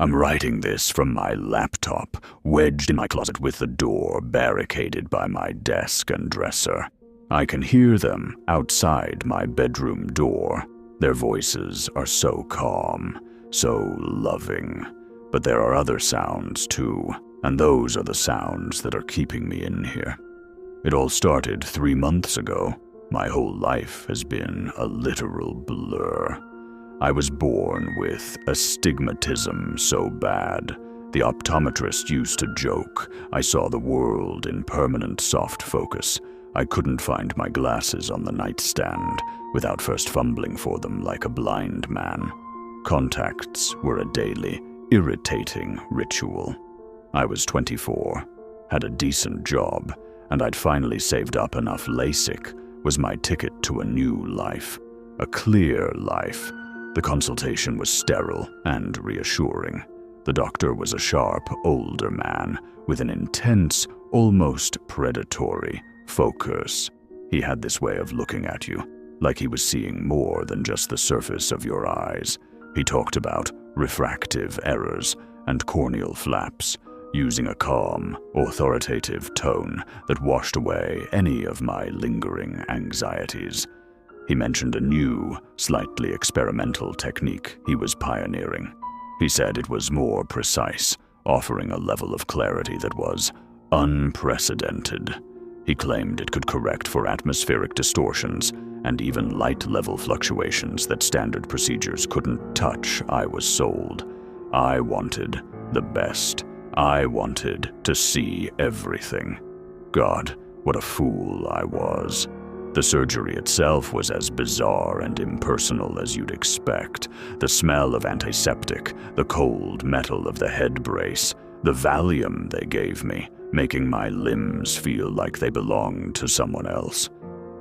I'm writing this from my laptop, wedged in my closet with the door barricaded by my desk and dresser. I can hear them outside my bedroom door. Their voices are so calm, so loving. But there are other sounds too, and those are the sounds that are keeping me in here. It all started 3 months ago. My whole life has been a literal blur. I was born with astigmatism so bad. The optometrist used to joke I saw the world in permanent soft focus. I couldn't find my glasses on the nightstand without first fumbling for them like a blind man. Contacts were a daily, irritating ritual. I was 24, had a decent job, and I'd finally saved up enough LASIK was my ticket to a new life, a clear life. The consultation was sterile and reassuring. The doctor was a sharp, older man with an intense, almost predatory focus. He had this way of looking at you, like he was seeing more than just the surface of your eyes. He talked about refractive errors and corneal flaps, using a calm, authoritative tone that washed away any of my lingering anxieties. He mentioned a new, slightly experimental technique he was pioneering. He said it was more precise, offering a level of clarity that was unprecedented. He claimed it could correct for atmospheric distortions and even light-level fluctuations that standard procedures couldn't touch. I was sold. I wanted the best. I wanted to see everything. God, what a fool I was. The surgery itself was as bizarre and impersonal as you'd expect. The smell of antiseptic, the cold metal of the head brace, the Valium they gave me, making my limbs feel like they belonged to someone else.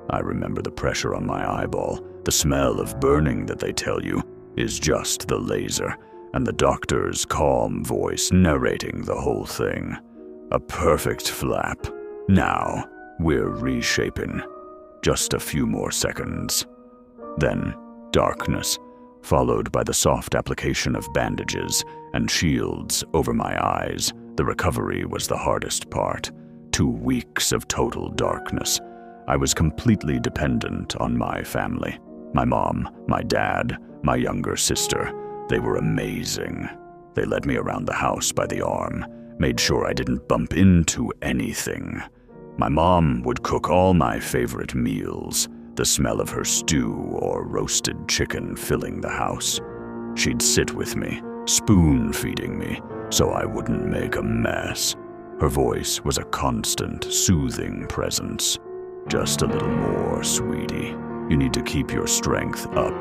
I remember the pressure on my eyeball, the smell of burning that they tell you is just the laser, and the doctor's calm voice narrating the whole thing. A perfect flap. Now, we're reshaping. Just a few more seconds. Then, darkness, followed by the soft application of bandages and shields over my eyes. The recovery was the hardest part. 2 weeks of total darkness. I was completely dependent on my family. My mom, my dad, my younger sister. They were amazing. They led me around the house by the arm, made sure I didn't bump into anything. My mom would cook all my favorite meals, the smell of her stew or roasted chicken filling the house. She'd sit with me, spoon-feeding me, so I wouldn't make a mess. Her voice was a constant, soothing presence. Just a little more, sweetie. You need to keep your strength up.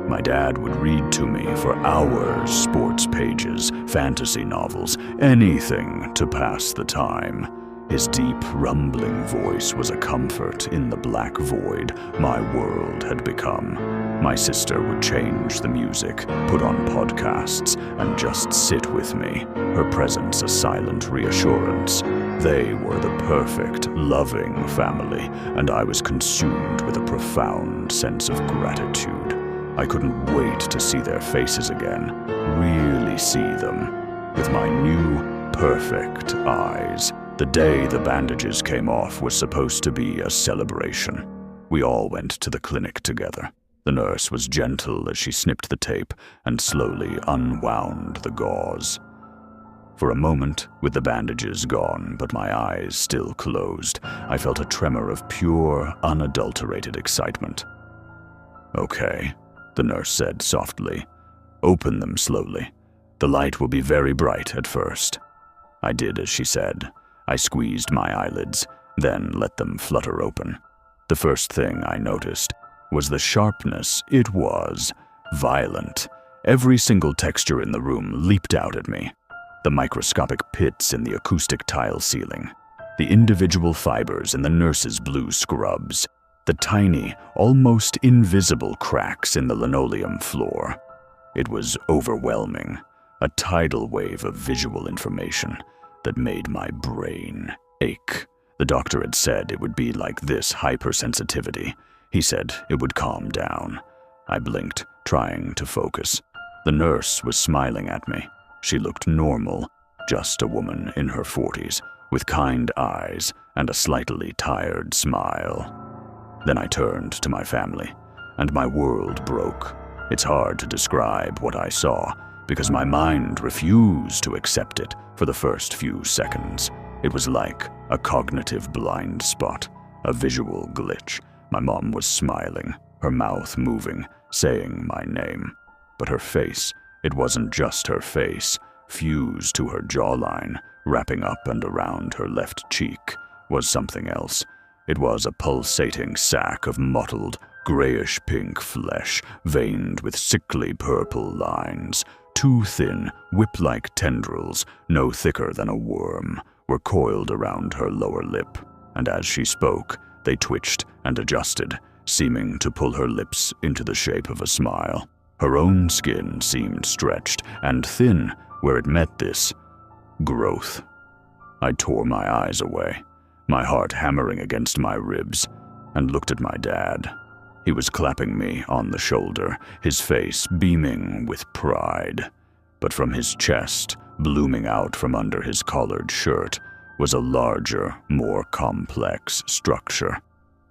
My dad would read to me for hours, sports pages, fantasy novels, anything to pass the time. His deep, rumbling voice was a comfort in the black void my world had become. My sister would change the music, put on podcasts, and just sit with me, her presence a silent reassurance. They were the perfect, loving family, and I was consumed with a profound sense of gratitude. I couldn't wait to see their faces again, really see them, with my new, perfect eyes. The day the bandages came off was supposed to be a celebration. We all went to the clinic together. The nurse was gentle as she snipped the tape and slowly unwound the gauze. For a moment, with the bandages gone but my eyes still closed, I felt a tremor of pure, unadulterated excitement. "Okay," the nurse said softly. "Open them slowly. The light will be very bright at first." I did as she said. I squeezed my eyelids, then let them flutter open. The first thing I noticed was the sharpness. It was violent. Every single texture in the room leaped out at me. The microscopic pits in the acoustic tile ceiling, the individual fibers in the nurse's blue scrubs, the tiny, almost invisible cracks in the linoleum floor. It was overwhelming, a tidal wave of visual information that made my brain ache. The doctor had said it would be like this hypersensitivity. He said it would calm down. I blinked, trying to focus. The nurse was smiling at me. She looked normal, just a woman in her 40s, with kind eyes and a slightly tired smile. Then I turned to my family, and my world broke. It's hard to describe what I saw, because my mind refused to accept it for the first few seconds. It was like a cognitive blind spot, a visual glitch. My mom was smiling, her mouth moving, saying my name. But her face, it wasn't just her face, fused to her jawline, wrapping up and around her left cheek, was something else. It was a pulsating sack of mottled, grayish-pink flesh, veined with sickly purple lines. Two thin, whip-like tendrils, no thicker than a worm, were coiled around her lower lip, and as she spoke, they twitched and adjusted, seeming to pull her lips into the shape of a smile. Her own skin seemed stretched and thin where it met this growth. I tore my eyes away, my heart hammering against my ribs, and looked at my dad. He was clapping me on the shoulder, his face beaming with pride. But from his chest, blooming out from under his collared shirt, was a larger, more complex structure.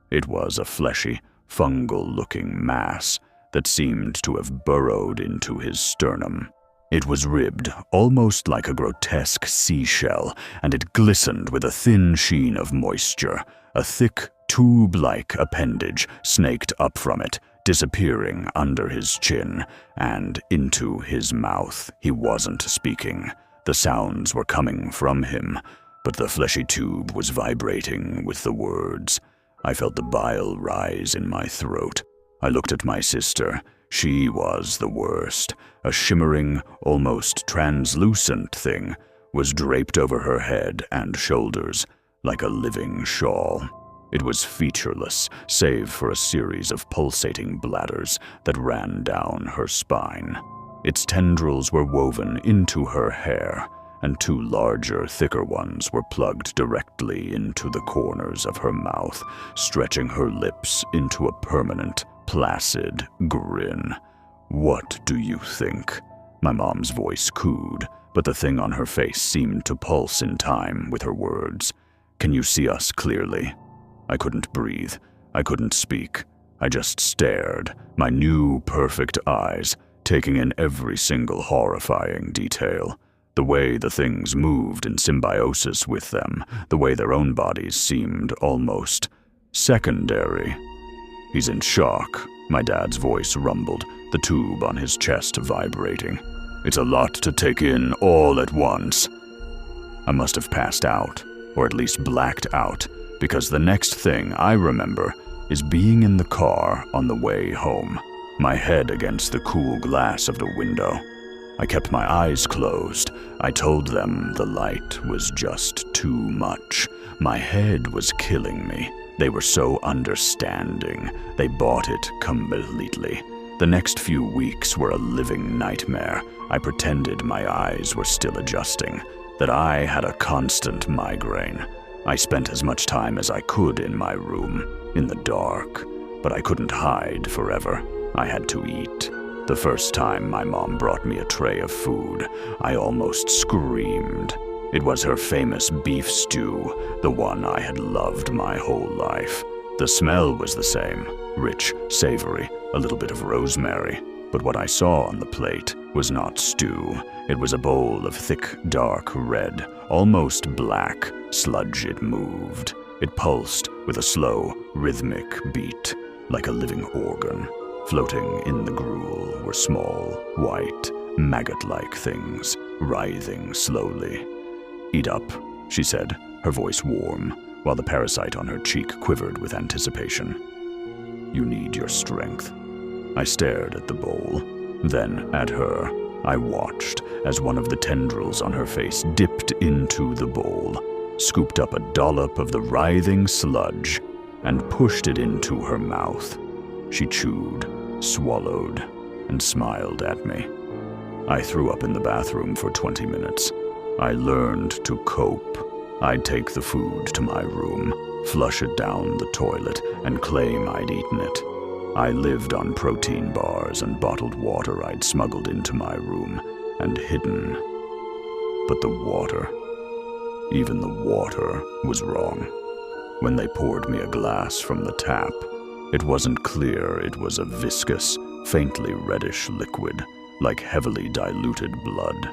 It was a fleshy, fungal-looking mass that seemed to have burrowed into his sternum. It was ribbed, almost like a grotesque seashell, and it glistened with a thin sheen of moisture. A thick, tube-like appendage snaked up from it, disappearing under his chin and into his mouth. He wasn't speaking. The sounds were coming from him, but the fleshy tube was vibrating with the words. I felt the bile rise in my throat. I looked at my sister. She was the worst. A shimmering, almost translucent thing was draped over her head and shoulders like a living shawl. It was featureless, save for a series of pulsating bladders that ran down her spine. Its tendrils were woven into her hair, and two larger, thicker ones were plugged directly into the corners of her mouth, stretching her lips into a permanent, placid grin. "What do you think?" My mom's voice cooed, but the thing on her face seemed to pulse in time with her words. "Can you see us clearly?" I couldn't breathe. I couldn't speak. I just stared, my new, perfect eyes taking in every single horrifying detail. The way the things moved in symbiosis with them, the way their own bodies seemed almost secondary. "He's in shock," my dad's voice rumbled, the tube on his chest vibrating. "It's a lot to take in all at once." I must have passed out, or at least blacked out, because the next thing I remember is being in the car on the way home, my head against the cool glass of the window. I kept my eyes closed. I told them the light was just too much. My head was killing me. They were so understanding. They bought it completely. The next few weeks were a living nightmare. I pretended my eyes were still adjusting, that I had a constant migraine. I spent as much time as I could in my room, in the dark, but I couldn't hide forever. I had to eat. The first time my mom brought me a tray of food, I almost screamed. It was her famous beef stew, the one I had loved my whole life. The smell was the same, rich, savory, a little bit of rosemary. But what I saw on the plate was not stew. It was a bowl of thick, dark red, almost black sludge. It moved. It pulsed with a slow, rhythmic beat, like a living organ. Floating in the gruel were small, white, maggot-like things, writhing slowly. "Eat up," she said, her voice warm, while the parasite on her cheek quivered with anticipation. "You need your strength." I stared at the bowl, then at her. I watched as one of the tendrils on her face dipped into the bowl, scooped up a dollop of the writhing sludge, and pushed it into her mouth. She chewed, swallowed, and smiled at me. I threw up in the bathroom for 20 minutes. I learned to cope. I'd take the food to my room, flush it down the toilet, and claim I'd eaten it. I lived on protein bars and bottled water I'd smuggled into my room and hidden But the water, even the water was wrong. When they poured me a glass from the tap, it wasn't clear. It was a viscous, faintly reddish liquid, like heavily diluted blood.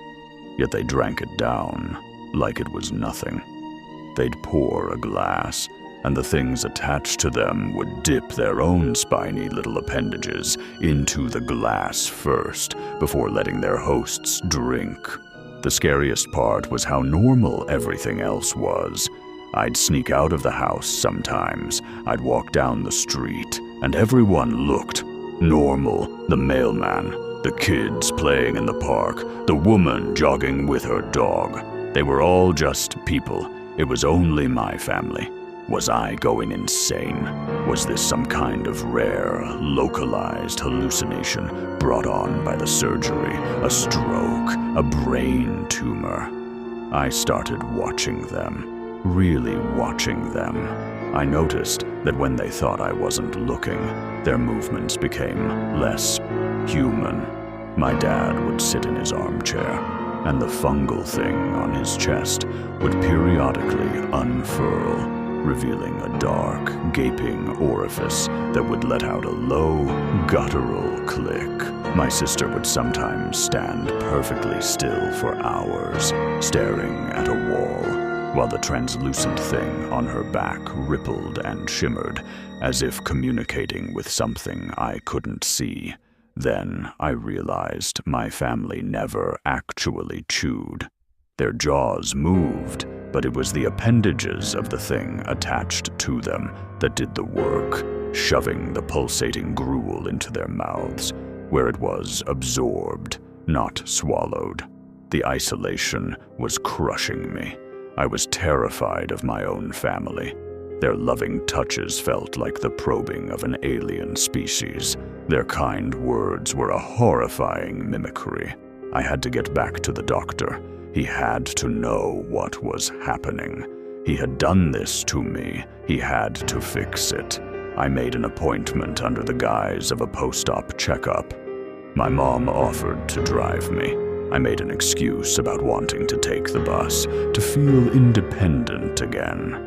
Yet they drank it down like it was nothing. They'd pour a glass, and the things attached to them would dip their own spiny little appendages into the glass first, before letting their hosts drink. The scariest part was how normal everything else was. I'd sneak out of the house sometimes. I'd walk down the street, and everyone looked normal. The mailman, the kids playing in the park, the woman jogging with her dog. They were all just people. It was only my family. Was I going insane? Was this some kind of rare, localized hallucination brought on by the surgery, a stroke, a brain tumor? I started watching them, really watching them. I noticed that when they thought I wasn't looking, their movements became less human. My dad would sit in his armchair, and the fungal thing on his chest would periodically unfurl, revealing a dark, gaping orifice that would let out a low, guttural click. My sister would sometimes stand perfectly still for hours, staring at a wall, while the translucent thing on her back rippled and shimmered, as if communicating with something I couldn't see. Then I realized my family never actually chewed. Their jaws moved, but it was the appendages of the thing attached to them that did the work, shoving the pulsating gruel into their mouths, where it was absorbed, not swallowed. The isolation was crushing me. I was terrified of my own family. Their loving touches felt like the probing of an alien species. Their kind words were a horrifying mimicry. I had to get back to the doctor. He had to know what was happening. He had done this to me. He had to fix it. I made an appointment under the guise of a post-op checkup. My mom offered to drive me. I made an excuse about wanting to take the bus, to feel independent again.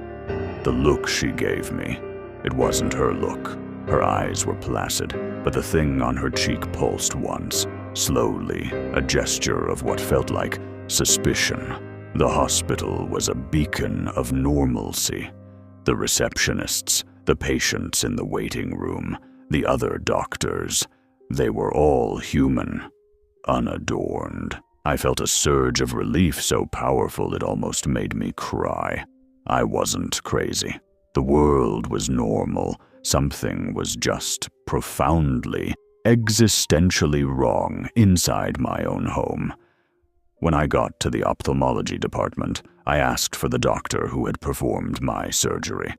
The look she gave me, it wasn't her look. Her eyes were placid, but the thing on her cheek pulsed once, slowly, a gesture of what felt like suspicion. The hospital was a beacon of normalcy. The receptionists, the patients in the waiting room, the other doctors, they were all human, unadorned. I felt a surge of relief so powerful it almost made me cry. I wasn't crazy. The world was normal. Something was just profoundly, existentially wrong inside my own home. When I got to the ophthalmology department, I asked for the doctor who had performed my surgery.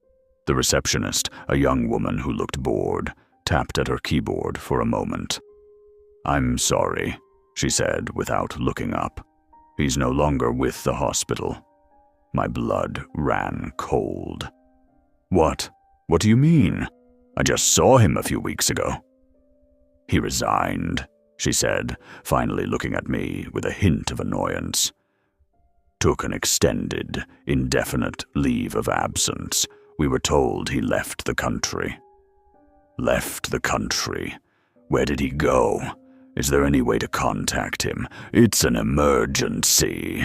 The receptionist, a young woman who looked bored, tapped at her keyboard for a moment. "I'm sorry," she said without looking up. "He's no longer with the hospital." My blood ran cold. What? What do you mean? I just saw him a few weeks ago." "He resigned," she said, finally looking at me with a hint of annoyance. "Took an extended, indefinite leave of absence. We were told he left the country." "Left the country? Where did he go? Is there any way to contact him? It's an emergency."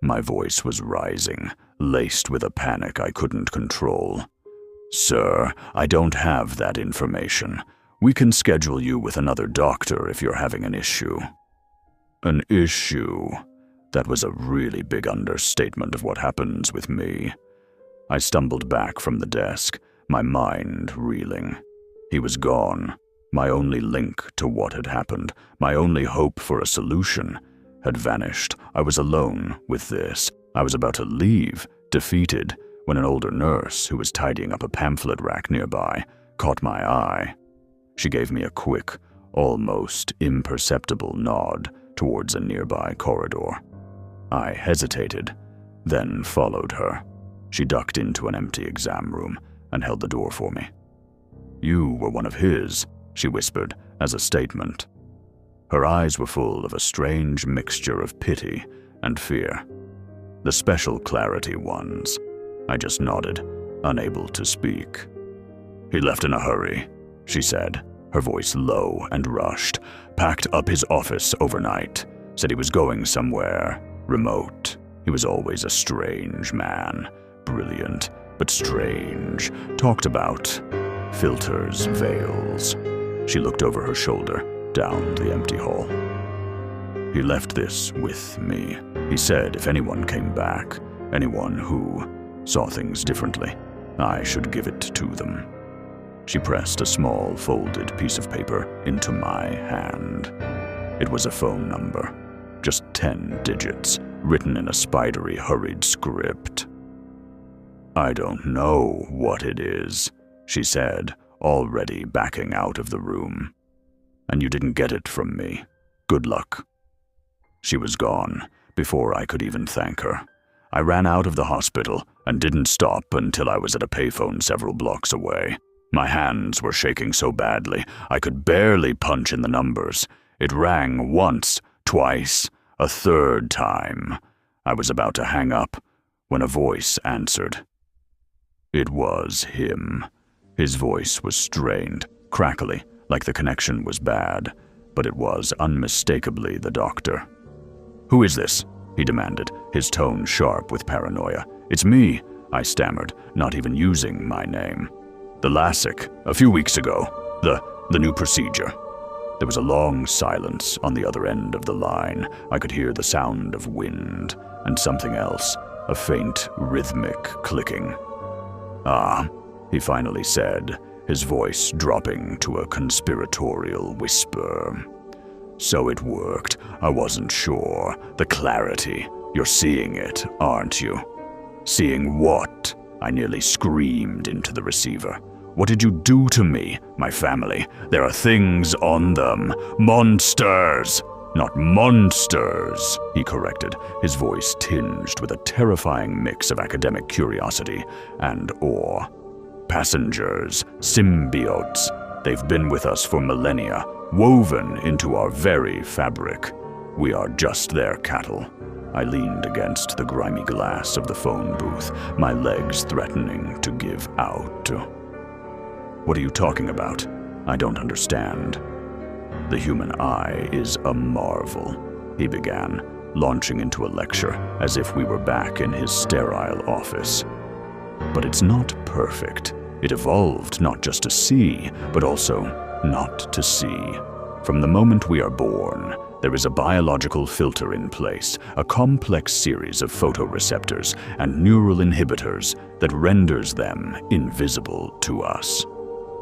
My voice was rising, laced with a panic I couldn't control. "Sir, I don't have that information. We can schedule you with another doctor if you're having an issue." An issue? That was a really big understatement of what happens with me. I stumbled back from the desk, my mind reeling. He was gone. My only link to what had happened, my only hope for a solution, had vanished. I was alone with this. I was about to leave, defeated, when an older nurse who was tidying up a pamphlet rack nearby caught my eye. She gave me a quick, almost imperceptible nod towards a nearby corridor. I hesitated, then followed her. She ducked into an empty exam room and held the door for me. "You were one of his," she whispered as a statement. Her eyes were full of a strange mixture of pity and fear. The special clarity ones. I just nodded, unable to speak. "He left in a hurry," she said, her voice low and rushed. "Packed up his office overnight. Said he was going somewhere remote. He was always a strange man. Brilliant, but strange. Talked about filters, veils." She looked over her shoulder, down the empty hall. "He left this with me. He said if anyone came back, anyone who saw things differently, I should give it to them." She pressed a small, folded piece of paper into my hand. It was a phone number, just 10 digits, written in a spidery, hurried script. "I don't know what it is," she said, already backing out of the room. "And you didn't get it from me. Good luck." She was gone before I could even thank her. I ran out of the hospital and didn't stop until I was at a payphone several blocks away. My hands were shaking so badly I could barely punch in the numbers. It rang once, twice, a third time. I was about to hang up when a voice answered. It was him. His voice was strained, crackly, like the connection was bad, but it was unmistakably the doctor. "Who is this?" he demanded, his tone sharp with paranoia. "It's me," I stammered, not even using my name. "The LASIK, a few weeks ago. The new procedure." There was a long silence on the other end of the line. I could hear the sound of wind and something else, a faint, rhythmic clicking. "Ah," he finally said, his voice dropping to a conspiratorial whisper. "So it worked. I wasn't sure. The clarity. You're seeing it, aren't you?" "Seeing what?" I nearly screamed into the receiver. "What did you do to me, my family? There are things on them. Monsters!" "Not monsters," he corrected, his voice tinged with a terrifying mix of academic curiosity and awe. "Passengers, symbiotes. They've been with us for millennia, woven into our very fabric. We are just their cattle." I leaned against the grimy glass of the phone booth, my legs threatening to give out. "What are you talking about? I don't understand." "The human eye is a marvel," he began, launching into a lecture as if we were back in his sterile office. "But it's not perfect. It evolved not just to see, but also not to see. From the moment we are born, there is a biological filter in place, a complex series of photoreceptors and neural inhibitors that renders them invisible to us.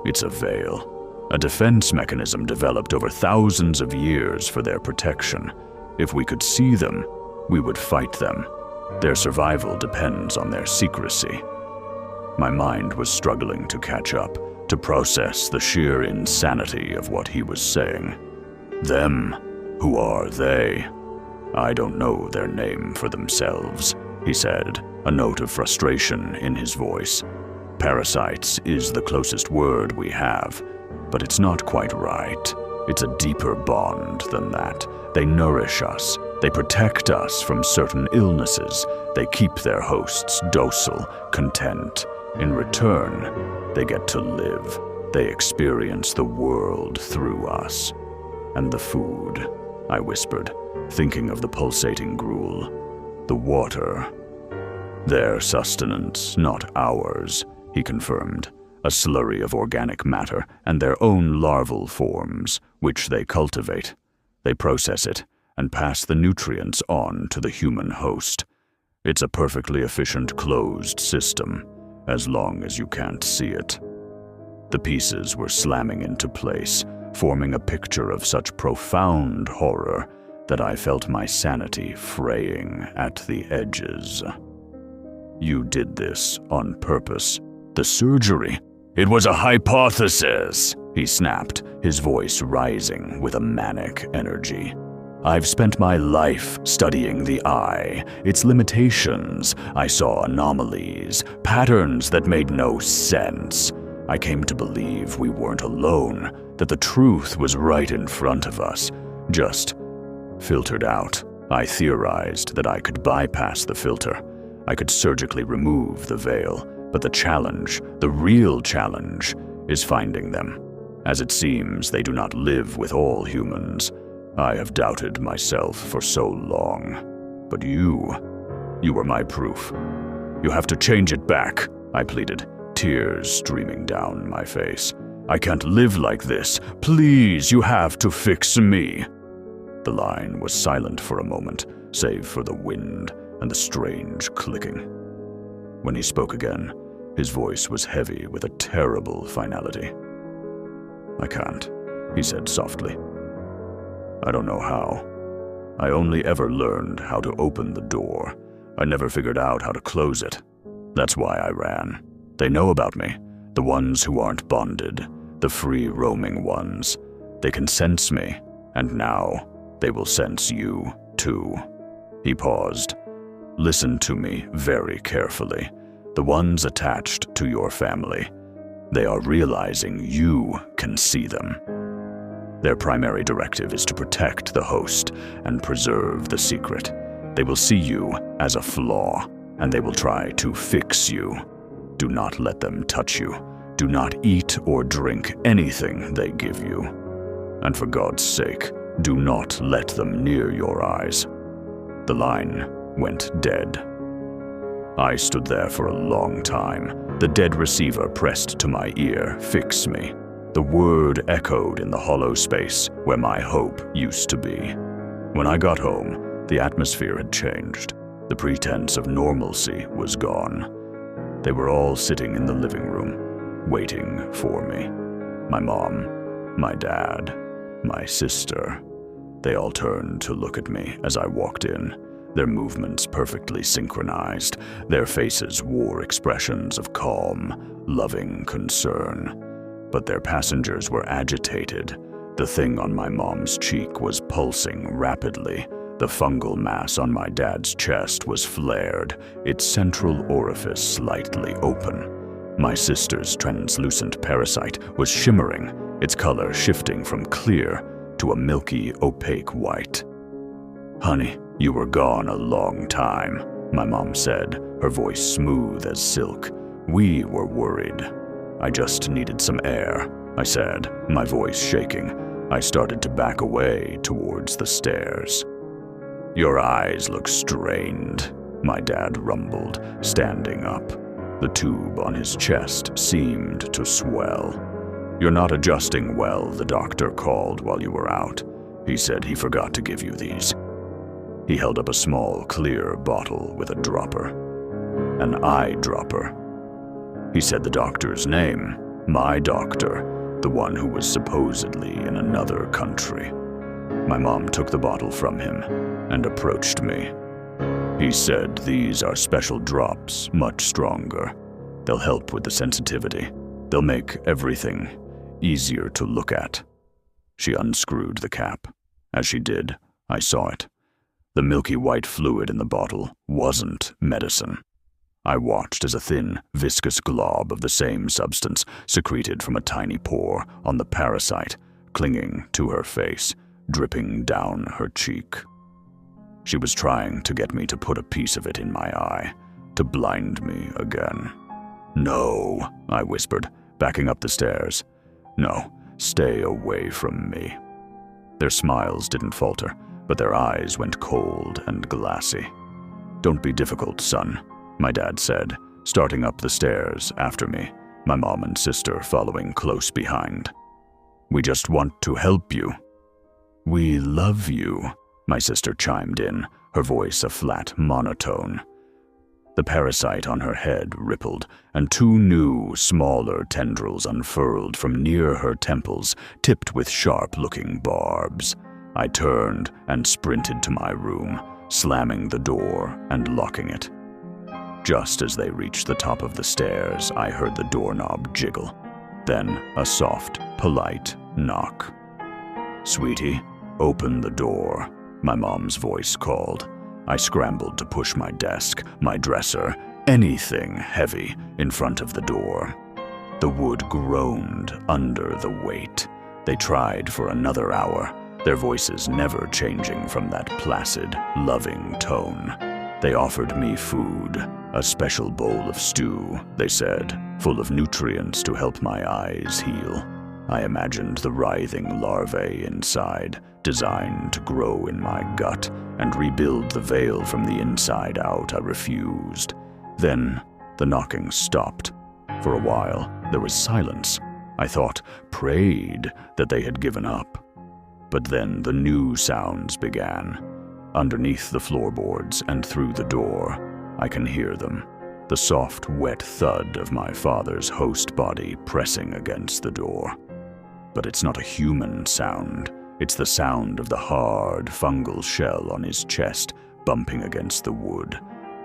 It's a veil, a defense mechanism developed over thousands of years for their protection. If we could see them, we would fight them. Their survival depends on their secrecy." My mind was struggling to catch up, to process the sheer insanity of what he was saying. "Them? Who are they?" "I don't know their name for themselves," he said, a note of frustration in his voice. "Parasites is the closest word we have, but it's not quite right. It's a deeper bond than that. They nourish us. They protect us from certain illnesses. They keep their hosts docile, content. In return, they get to live. They experience the world through us. And the food," I whispered, thinking of the pulsating gruel. "The water. Their sustenance, not ours," he confirmed. "A slurry of organic matter and their own larval forms, which they cultivate. They process it and pass the nutrients on to the human host. It's a perfectly efficient closed system, as long as you can't see it." The pieces were slamming into place, forming a picture of such profound horror that I felt my sanity fraying at the edges. "You did this on purpose. The surgery? It was a hypothesis," he snapped, his voice rising with a manic energy. "I've spent my life studying the eye, its limitations. I saw anomalies, patterns that made no sense. I came to believe we weren't alone, that the truth was right in front of us, just filtered out I theorized that I could bypass the filter. I could surgically remove the veil, but the challenge, the real challenge, is finding them. As it seems, they do not live with all humans. I have doubted myself for so long. But you were my proof. You have to change it back, I pleaded, tears streaming down my face. I can't live like this. Please, you have to fix me. The line was silent for a moment, save for the wind and the strange clicking. When he spoke again, his voice was heavy with a terrible finality. I can't, he said softly. I don't know how. I only ever learned how to open the door. I never figured out how to close it. That's why I ran. They know about me, the ones who aren't bonded, the free-roaming ones. They can sense me, and now they will sense you, too. He paused. Listen to me very carefully. The ones attached to your family. They are realizing you can see them. Their primary directive is to protect the host and preserve the secret. They will see you as a flaw, and they will try to fix you. Do not let them touch you. Do not eat or drink anything they give you. And for God's sake, do not let them near your eyes. The line went dead. I stood there for a long time, the dead receiver pressed to my ear, fix me. The word echoed in the hollow space where my hope used to be. When I got home, the atmosphere had changed. The pretense of normalcy was gone. They were all sitting in the living room, waiting for me. My mom, my dad, my sister. They all turned to look at me as I walked in, their movements perfectly synchronized. Their faces wore expressions of calm, loving concern. But their passengers were agitated. The thing on my mom's cheek was pulsing rapidly. The fungal mass on my dad's chest was flared, its central orifice slightly open. My sister's translucent parasite was shimmering, its color shifting from clear to a milky, opaque white. Honey, you were gone a long time, my mom said, her voice smooth as silk. We were worried. I just needed some air, I said, my voice shaking. I started to back away towards the stairs. Your eyes look strained, my dad rumbled, standing up. The tube on his chest seemed to swell. You're not adjusting well, the doctor called while you were out. He said he forgot to give you these. He held up a small, clear bottle with a dropper. An eyedropper. He said the doctor's name, my doctor, the one who was supposedly in another country. My mom took the bottle from him and approached me. He said these are special drops, much stronger. They'll help with the sensitivity. They'll make everything easier to look at. She unscrewed the cap. As she did, I saw it. The milky white fluid in the bottle wasn't medicine. I watched as a thin, viscous glob of the same substance secreted from a tiny pore on the parasite, clinging to her face, dripping down her cheek. She was trying to get me to put a piece of it in my eye, to blind me again. No, I whispered, backing up the stairs. No, stay away from me. Their smiles didn't falter, but their eyes went cold and glassy. Don't be difficult, son, my dad said, starting up the stairs after me, my mom and sister following close behind. We just want to help you. We love you, my sister chimed in, her voice a flat monotone. The parasite on her head rippled, and two new, smaller tendrils unfurled from near her temples, tipped with sharp-looking barbs. I turned and sprinted to my room, slamming the door and locking it. Just as they reached the top of the stairs, I heard the doorknob jiggle. Then a soft, polite knock. Sweetie, open the door, my mom's voice called. I scrambled to push my desk, my dresser, anything heavy in front of the door. The wood groaned under the weight. They tried for another hour. their voices never changing from that placid, loving tone. They offered me food, a special bowl of stew, they said, full of nutrients to help my eyes heal. I imagined the writhing larvae inside, designed to grow in my gut and rebuild the veil from the inside out. I refused. Then the knocking stopped. For a while, there was silence. I thought, prayed that they had given up. But then the new sounds began. Underneath the floorboards and through the door, I can hear them. The soft, wet thud of my father's host body pressing against the door. But it's not a human sound. It's the sound of the hard, fungal shell on his chest bumping against the wood,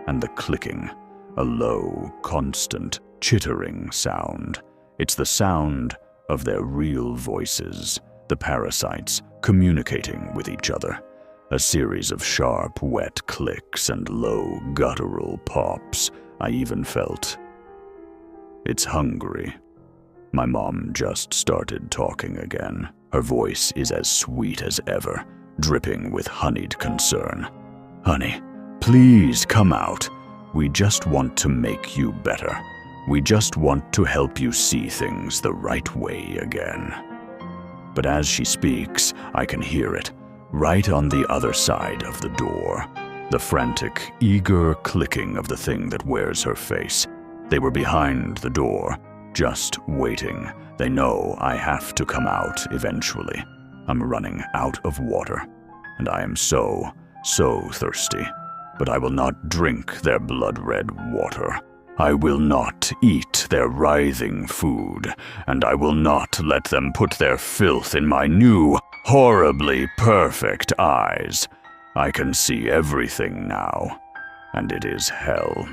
and the clicking, a low, constant, chittering sound. It's the sound of their real voices, the parasites communicating with each other. A series of sharp, wet clicks and low, guttural pops. I even felt. It's hungry. My mom just started talking again. Her voice is as sweet as ever, dripping with honeyed concern. Honey, please come out. We just want to make you better. We just want to help you see things the right way again. But as she speaks, I can hear it, right on the other side of the door. The frantic, eager clicking of the thing that wears her face. They were behind the door, just waiting. They know I have to come out eventually. I'm running out of water, and I am so thirsty. But I will not drink their blood-red water. I will not eat their writhing food, and I will not let them put their filth in my new, horribly perfect eyes. I can see everything now, and it is hell.